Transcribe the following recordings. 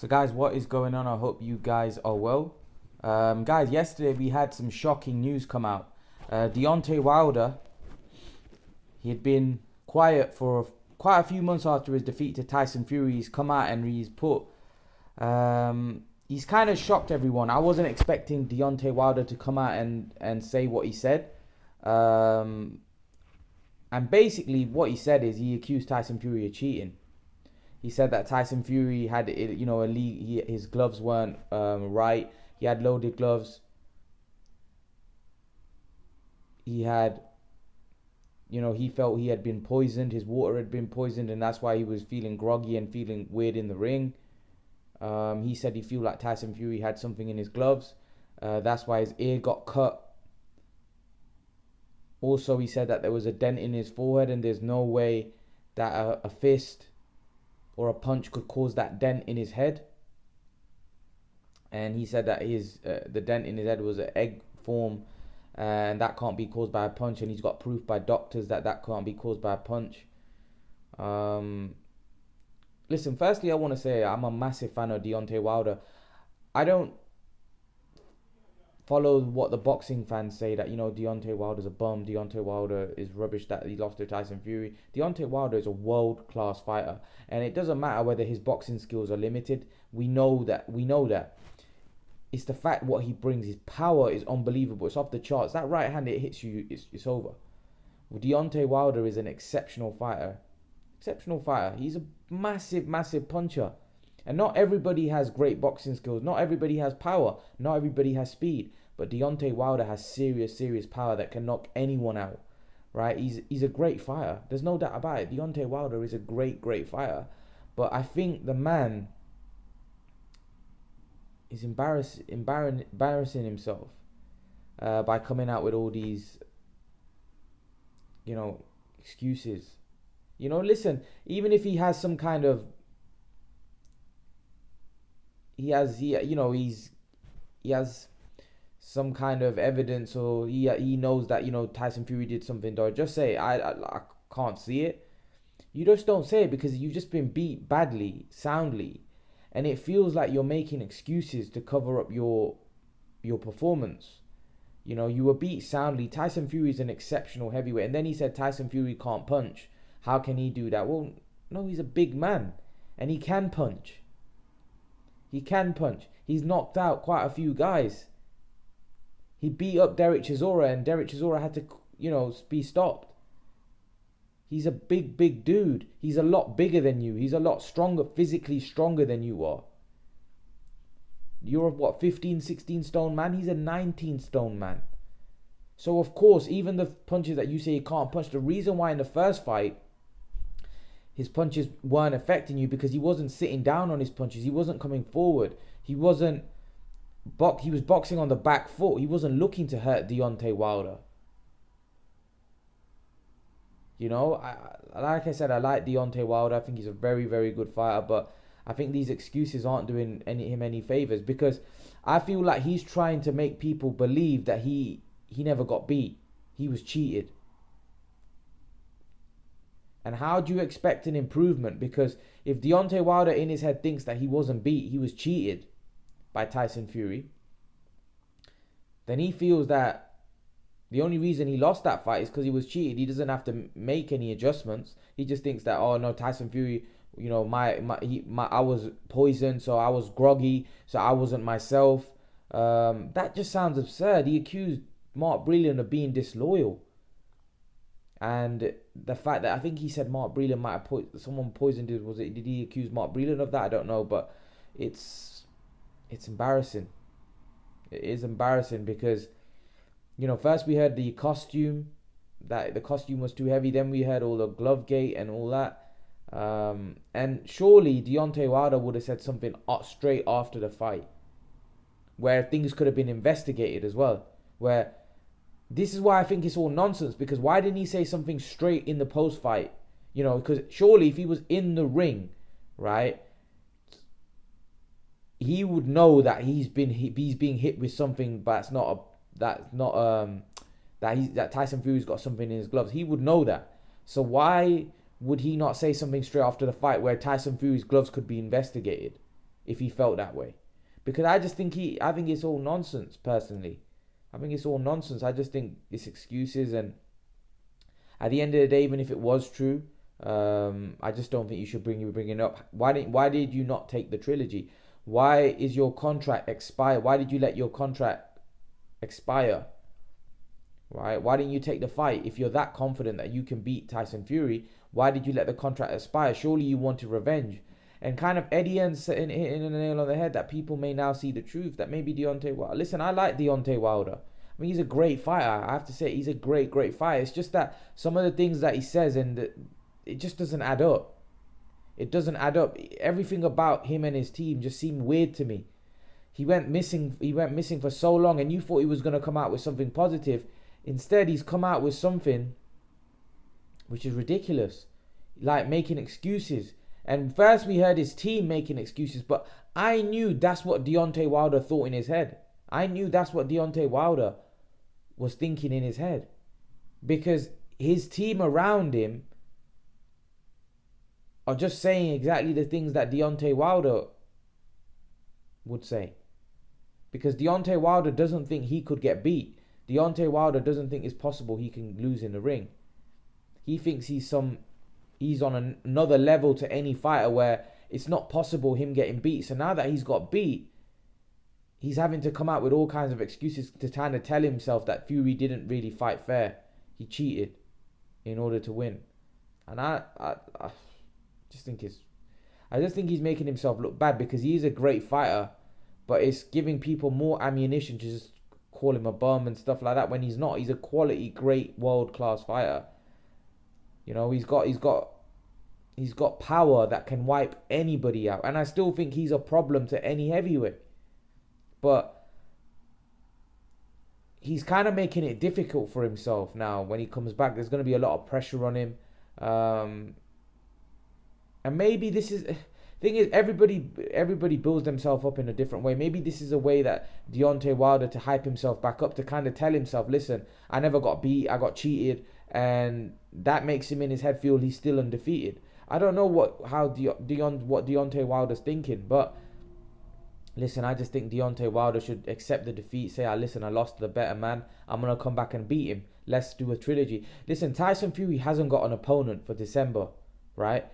So guys, what is going on? I hope you guys are well. Guys, yesterday we had some shocking news come out. Deontay Wilder, he had been quiet for quite a few months after his defeat to Tyson Fury. He's come out and he's kind of shocked everyone. I wasn't expecting Deontay Wilder to come out and say what he said. And basically what he said is he accused Tyson Fury of cheating. He said that Tyson Fury had, his gloves weren't right. He had loaded gloves. He had, he felt he had been poisoned. His water had been poisoned, and that's why he was feeling groggy and feeling weird in the ring. He said he felt like Tyson Fury had something in his gloves. That's why his ear got cut. Also, he said that there was a dent in his forehead, and there's no way that a fist or a punch could cause that dent in his head. And he said that the dent in his head was an egg form, and that can't be caused by a punch. And he's got proof by doctors that can't be caused by a punch. Listen, firstly, I want to say I'm a massive fan of Deontay Wilder. I don't follow what the boxing fans say, that Deontay Wilder's a bum, Deontay Wilder is rubbish, that he lost to Tyson Fury. Deontay Wilder is a world-class fighter, and it doesn't matter whether his boxing skills are limited. We know that. It's the fact what he brings. His power is unbelievable. It's off the charts. That right hand, it hits you, it's over. Deontay Wilder is an exceptional fighter. He's a massive puncher. And not everybody has great boxing skills. Not everybody has power. Not everybody has speed. But Deontay Wilder has serious power that can knock anyone out. Right? He's a great fighter. There's no doubt about it. Deontay Wilder is a great fighter. But I think the man is embarrassing himself by coming out with all these, excuses. Listen, even if he has some kind of he has some kind of evidence, or he knows that Tyson Fury did something, or just say I can't see it. You just don't say it because you've just been beat badly, soundly, and it feels like you're making excuses to cover up your performance. You were beat soundly. Tyson Fury is an exceptional heavyweight, and then he said Tyson Fury can't punch. How can he do that? Well, no, he's a big man, and he can punch. He's knocked out quite a few guys. He beat up Derek Chisora, and Derek Chisora had to, be stopped. He's a big dude. He's a lot bigger than you. He's a lot stronger, physically stronger than you are. You're a 15, 16 stone man? He's a 19 stone man. So, of course, even the punches that you say he can't punch, the reason why in the first fight his punches weren't affecting you, because he wasn't sitting down on his punches. He wasn't coming forward. He was boxing on the back foot. He wasn't looking to hurt Deontay Wilder. Like I said, I like Deontay Wilder. I think he's a very good fighter, but I think these excuses aren't doing him any favors, because I feel like he's trying to make people believe that he never got beat. He was cheated. And how do you expect an improvement? Because if Deontay Wilder in his head thinks that he wasn't beat, he was cheated by Tyson Fury, then he feels that the only reason he lost that fight is because he was cheated. He doesn't have to make any adjustments. He just thinks that, oh no, Tyson Fury, I was poisoned, so I was groggy, so I wasn't myself. That just sounds absurd. He accused Mark Breland of being disloyal. And the fact that I think he said Mark Breland might have someone poisoned him. Did he accuse Mark Breland of that? I don't know, but it's embarrassing. It is embarrassing because, first we heard the costume, that the costume was too heavy. Then we heard all the glove gate and all that. And surely Deontay Wilder would have said something straight after the fight, where things could have been investigated as well. Where this is why I think it's all nonsense, because why didn't he say something straight in the post-fight? Because surely if he was in the ring, right, he would know that he's being hit with something, but that Tyson Fury's got something in his gloves. He would know that. So why would he not say something straight after the fight where Tyson Fury's gloves could be investigated? if he felt that way. Because I think it's all nonsense, personally. I think it's all nonsense. I just think it's excuses, and at the end of the day, even if it was true, I just don't think you should bring it up. Why did you not take the trilogy? Why is your contract expire? Why did you let your contract expire? Right? Why didn't you take the fight? If you're that confident that you can beat Tyson Fury, why did you let the contract expire? Surely you wanted revenge. And kind of Eddie Hearn's hitting the nail on the head that people may now see the truth, that maybe Deontay Wilder. Listen, I like Deontay Wilder. I mean, he's a great fighter. I have to say, he's a great fighter. It's just that some of the things that he says, it just doesn't add up. It doesn't add up. Everything about him and his team just seemed weird to me. He went missing for so long, and you thought he was going to come out with something positive. Instead, he's come out with something which is ridiculous, like making excuses. And first we heard his team making excuses, but I knew that's what Deontay Wilder thought in his head. I knew that's what Deontay Wilder was thinking in his head. Because his team around him are just saying exactly the things that Deontay Wilder would say. Because Deontay Wilder doesn't think he could get beat. Deontay Wilder doesn't think it's possible he can lose in the ring. He thinks he's on another level to any fighter where it's not possible him getting beat. So now that he's got beat, he's having to come out with all kinds of excuses to kind of tell himself that Fury didn't really fight fair. He cheated in order to win. And I just think he's making himself look bad, because he is a great fighter, but it's giving people more ammunition to just call him a bum and stuff like that when he's not. He's a quality, great, world-class fighter. You know, he's got power that can wipe anybody out. And I still think he's a problem to any heavyweight. But he's kind of making it difficult for himself now. When he comes back, there's going to be a lot of pressure on him. And maybe this is... Thing is, everybody builds themselves up in a different way. Maybe this is a way that Deontay Wilder to hype himself back up, to kind of tell himself, listen, I never got beat, I got cheated, and that makes him in his head feel he's still undefeated. I don't know what Deontay Wilder's thinking, but listen, I just think Deontay Wilder should accept the defeat, say, listen, I lost to the better man, I'm going to come back and beat him. Let's do a trilogy. Listen, Tyson Fury hasn't got an opponent for December, right?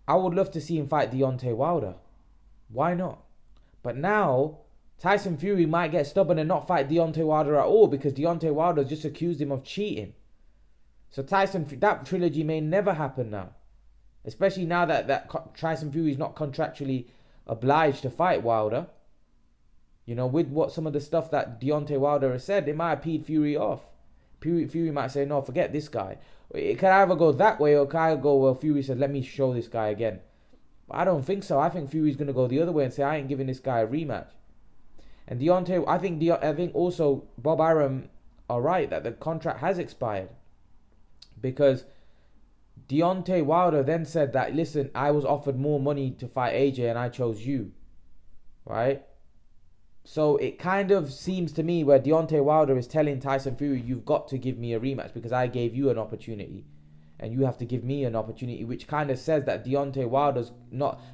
I would love to see him fight Deontay Wilder. Why not? But now, Tyson Fury might get stubborn and not fight Deontay Wilder at all, because Deontay Wilder just accused him of cheating. So that trilogy may never happen now. Especially now that Tyson Fury is not contractually obliged to fight Wilder. You know, with some of the stuff that Deontay Wilder has said, it might have peed Fury off. Fury might say, no, forget this guy. It can either go that way, or can I go, well, Fury said, let me show this guy again. But I don't think so. I think Fury's going to go the other way and say, I ain't giving this guy a rematch. And Deontay, I think also Bob Arum are right that the contract has expired. Because Deontay Wilder then said that, listen, I was offered more money to fight AJ and I chose you. Right? So it kind of seems to me where Deontay Wilder is telling Tyson Fury, you've got to give me a rematch because I gave you an opportunity and you have to give me an opportunity, which kind of says that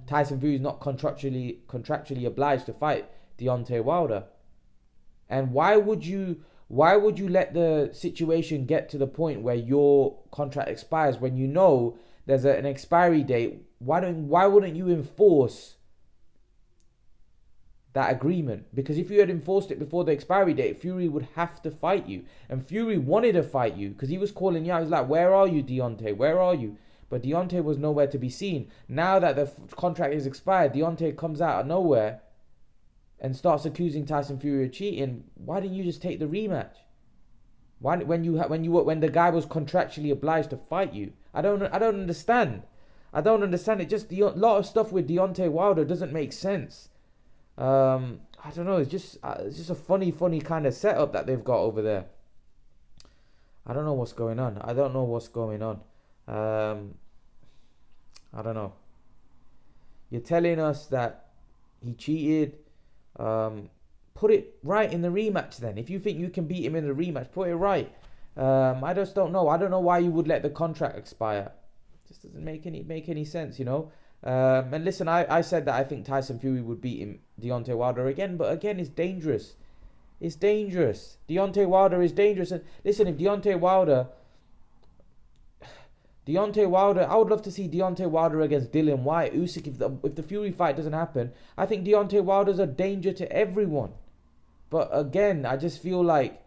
Tyson Fury is not contractually obliged to fight Deontay Wilder. And why would you let the situation get to the point where your contract expires when you know there's an expiry date? Why wouldn't you enforce that agreement? Because if you had enforced it before the expiry date, Fury would have to fight you. And Fury wanted to fight you because he was calling you out. He's like, where are you, Deontay? Where are you? But Deontay was nowhere to be seen. Now that the contract is expired, Deontay comes out of nowhere and starts accusing Tyson Fury of cheating. Why didn't you just take the rematch? When the guy was contractually obliged to fight you? I don't understand. I don't understand it. Just a lot of stuff with Deontay Wilder doesn't make sense. I don't know. It's just a funny kind of setup that they've got over there. I don't know what's going on. I don't know. You're telling us that he cheated. Put it right in the rematch then. If you think you can beat him in the rematch, put it right. I just don't know. I don't know why you would let the contract expire. It just doesn't make any sense, you know. And listen, I said that I think Tyson Fury would beat Deontay Wilder again, but again, it's dangerous. It's dangerous. Deontay Wilder is dangerous. And listen, if Deontay Wilder, I would love to see Deontay Wilder against Dillian Whyte. Usyk, if the Fury fight doesn't happen, I think Deontay Wilder's a danger to everyone. But again, I just feel like,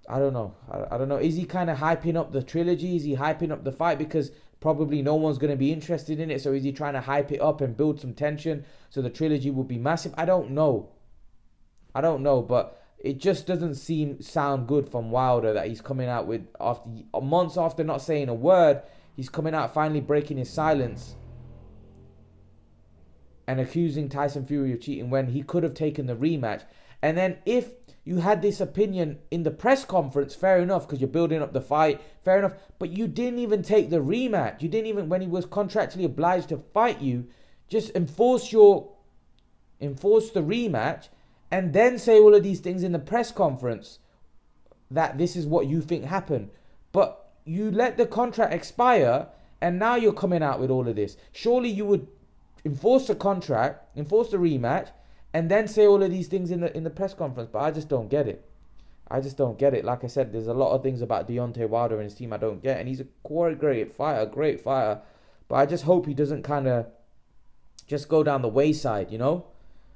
I don't know. I don't know. Is he kind of hyping up the trilogy? Is he hyping up the fight because probably no one's going to be interested in it? So is he trying to hype it up and build some tension so the trilogy will be massive? I don't know. But it just doesn't sound good from Wilder that he's coming out with, after months after not saying a word, he's coming out finally breaking his silence and accusing Tyson Fury of cheating when he could have taken the rematch. And then if you had this opinion in the press conference, fair enough, because you're building up the fight, fair enough. But you didn't even take the rematch. You didn't even, when he was contractually obliged to fight you, just enforce the rematch and then say all of these things in the press conference that this is what you think happened. But you let the contract expire and now you're coming out with all of this. Surely you would enforce the contract, enforce the rematch, and then say all of these things in the press conference. But I just don't get it. Like I said, there's a lot of things about Deontay Wilder and his team I don't get. And he's a great fighter. But I just hope he doesn't kind of just go down the wayside, you know?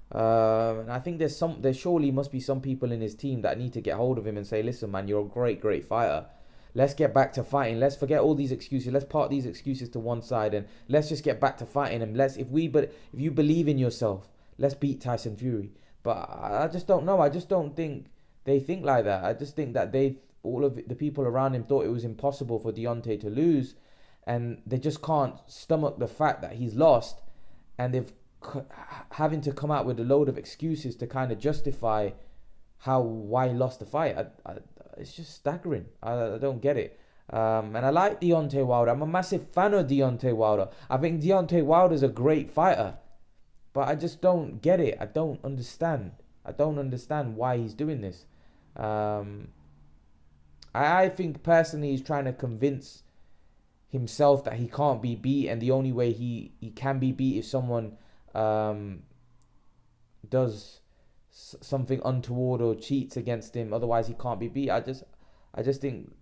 And I think there surely must be some people in his team that need to get hold of him and say, listen, man, you're a great fighter. Let's get back to fighting. Let's forget all these excuses. Let's park these excuses to one side and let's just get back to fighting. And if you believe in yourself, let's beat Tyson Fury. But I just don't know. I just don't think they think like that. I just think that all of the people around him thought it was impossible for Deontay to lose, and they just can't stomach the fact that he's lost, and they've having to come out with a load of excuses to kind of justify why he lost the fight. It's just staggering. I don't get it. And I like Deontay Wilder. I'm a massive fan of Deontay Wilder. I think Deontay Wilder is a great fighter. But I just don't get it. I don't understand why he's doing this. I think personally he's trying to convince himself that he can't be beat, and the only way he can be beat if someone does something untoward or cheats against him. Otherwise he can't be beat. I just think,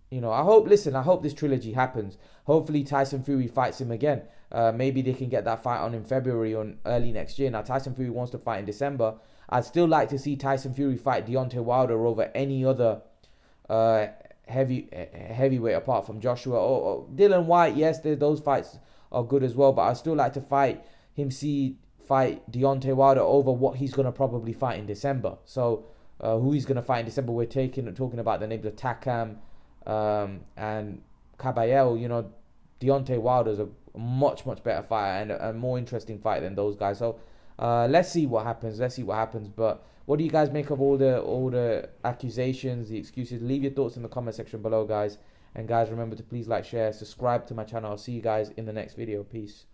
you know, I hope this trilogy happens. Hopefully Tyson Fury fights him again. Maybe they can get that fight on in February or early next year. Now, Tyson Fury wants to fight in December. I'd still like to see Tyson Fury fight Deontay Wilder over any other heavyweight apart from Joshua or Dillian Whyte. Yes, those fights are good as well. But I'd still like to fight Deontay Wilder over what he's going to probably fight in December. So who he's going to fight in December, we're talking about the names of Takam and Caballero. You know, Deontay Wilder's a much better fighter and a more interesting fight than those guys. So let's see what happens. But what do you guys make of all the accusations, the excuses? Leave your thoughts in the comment section below, guys. And guys, remember to please like, share, subscribe to my channel. I'll see you guys in the next video. Peace.